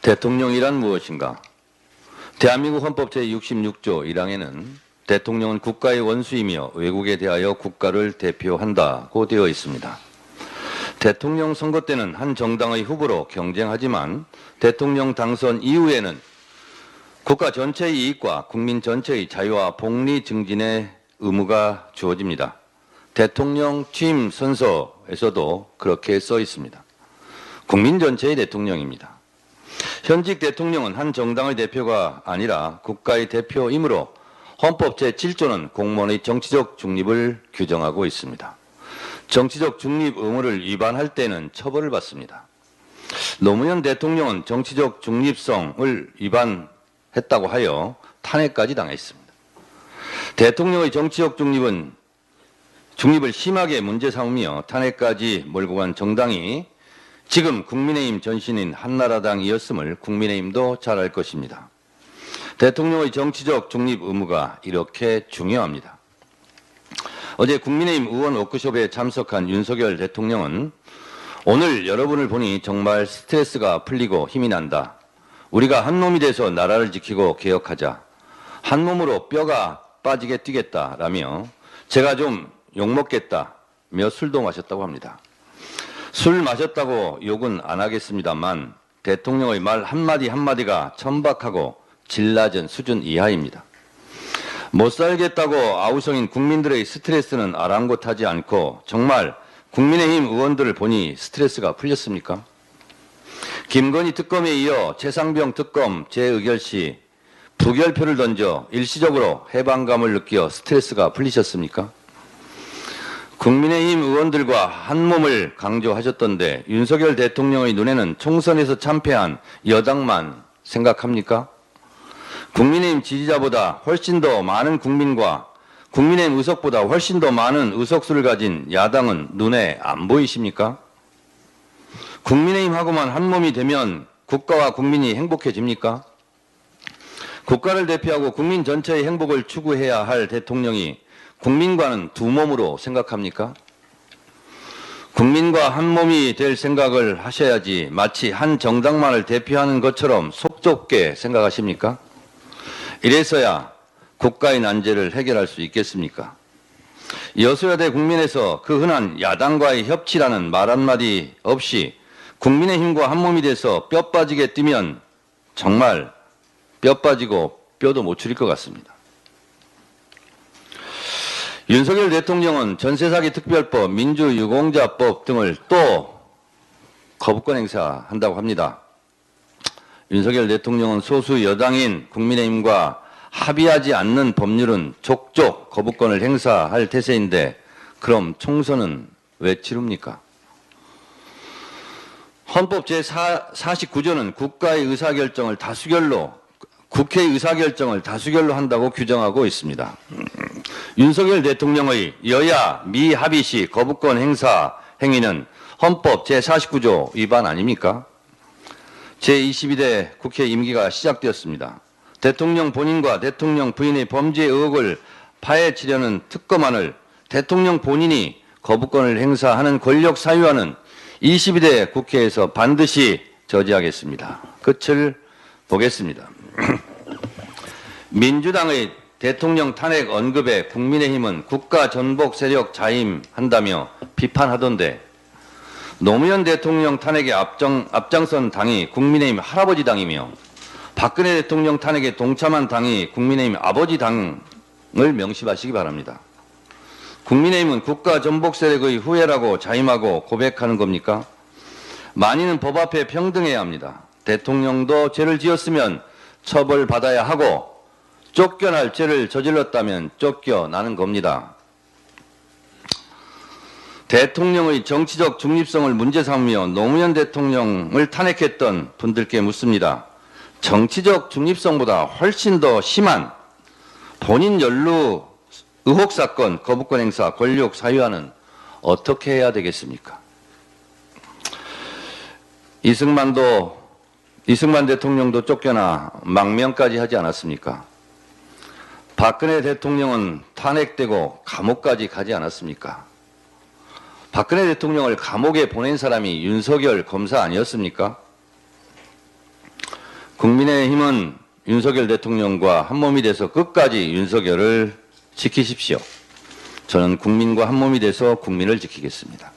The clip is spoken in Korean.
대통령이란 무엇인가? 대한민국 헌법 제66조 1항에는 대통령은 국가의 원수이며 외국에 대하여 국가를 대표한다고 되어 있습니다. 대통령 선거 때는 한 정당의 후보로 경쟁하지만 대통령 당선 이후에는 국가 전체의 이익과 국민 전체의 자유와 복리 증진의 의무가 주어집니다. 대통령 취임 선서에서도 그렇게 써 있습니다. 국민 전체의 대통령입니다. 현직 대통령은 한 정당의 대표가 아니라 국가의 대표이므로 헌법 제7조는 공무원의 정치적 중립을 규정하고 있습니다. 정치적 중립 의무를 위반할 때는 처벌을 받습니다. 노무현 대통령은 정치적 중립성을 위반했다고 하여 탄핵까지 당했습니다. 대통령의 정치적 중립을 심하게 문제 삼으며 탄핵까지 몰고 간 정당이 지금 국민의힘 전신인 한나라당이었음을 국민의힘도 잘 알 것입니다. 대통령의 정치적 중립 의무가 이렇게 중요합니다. 어제 국민의힘 의원 워크숍에 참석한 윤석열 대통령은 오늘 여러분을 보니 정말 스트레스가 풀리고 힘이 난다. 우리가 한 놈이 돼서 나라를 지키고 개혁하자. 한 몸으로 뼈가 빠지게 뛰겠다라며 제가 좀 욕먹겠다며 술도 마셨다고 합니다. 술 마셨다고 욕은 안 하겠습니다만 대통령의 말 한마디 한마디가 천박하고 질 낮은 수준 이하입니다. 못 살겠다고 아우성인 국민들의 스트레스는 아랑곳하지 않고 정말 국민의힘 의원들을 보니 스트레스가 풀렸습니까? 김건희 특검에 이어 최상병 특검 재의결 시 부결표를 던져 일시적으로 해방감을 느끼어 스트레스가 풀리셨습니까? 국민의힘 의원들과 한 몸을 강조하셨던데 윤석열 대통령의 눈에는 총선에서 참패한 여당만 생각합니까? 국민의힘 지지자보다 훨씬 더 많은 국민과 국민의힘 의석보다 훨씬 더 많은 의석수를 가진 야당은 눈에 안 보이십니까? 국민의힘하고만 한 몸이 되면 국가와 국민이 행복해집니까? 국가를 대표하고 국민 전체의 행복을 추구해야 할 대통령이 국민과는 두 몸으로 생각합니까? 국민과 한 몸이 될 생각을 하셔야지 마치 한 정당만을 대표하는 것처럼 속 좁게 생각하십니까? 이래서야 국가의 난제를 해결할 수 있겠습니까? 여소야대 국민에서 그 흔한 야당과의 협치라는 말 한마디 없이 국민의힘과 한 몸이 돼서 뼈 빠지게 뛰면 정말 뼈 빠지고 뼈도 못 추릴 것 같습니다. 윤석열 대통령은 전세사기 특별법, 민주유공자법 등을 또 거부권 행사한다고 합니다. 윤석열 대통령은 소수 여당인 국민의힘과 합의하지 않는 법률은 족족 거부권을 행사할 태세인데 그럼 총선은 왜 치릅니까? 헌법 제49조는 국가의 의사결정을 국회의 의사결정을 다수결로 한다고 규정하고 있습니다. 윤석열 대통령의 여야 미합의 시 거부권 행사 행위는 헌법 제49조 위반 아닙니까? 제22대 국회 임기가 시작되었습니다. 대통령 본인과 대통령 부인의 범죄 의혹을 파헤치려는 특검안을 대통령 본인이 거부권을 행사하는 권력 사유화는 22대 국회에서 반드시 저지하겠습니다. 끝을 보겠습니다. 민주당의 대통령 탄핵 언급에 국민의힘은 국가 전복 세력 자임한다며 비판하던데 노무현 대통령 탄핵에 앞장선 당이 국민의힘 할아버지 당이며 박근혜 대통령 탄핵에 동참한 당이 국민의힘 아버지 당을 명심하시기 바랍니다. 국민의힘은 국가 전복 세력의 후예라고 자임하고 고백하는 겁니까? 만인은 법 앞에 평등해야 합니다. 대통령도 죄를 지었으면 처벌받아야 하고 쫓겨날 죄를 저질렀다면 쫓겨나는 겁니다. 대통령의 정치적 중립성을 문제 삼으며 노무현 대통령을 탄핵했던 분들께 묻습니다. 정치적 중립성보다 훨씬 더 심한 본인 연루 의혹 사건 거부권 행사 권력 사유화는 어떻게 해야 되겠습니까? 이승만 대통령도 쫓겨나 망명까지 하지 않았습니까? 박근혜 대통령은 탄핵되고 감옥까지 가지 않았습니까? 박근혜 대통령을 감옥에 보낸 사람이 윤석열 검사 아니었습니까? 국민의힘은 윤석열 대통령과 한몸이 돼서 끝까지 윤석열을 지키십시오. 저는 국민과 한몸이 돼서 국민을 지키겠습니다.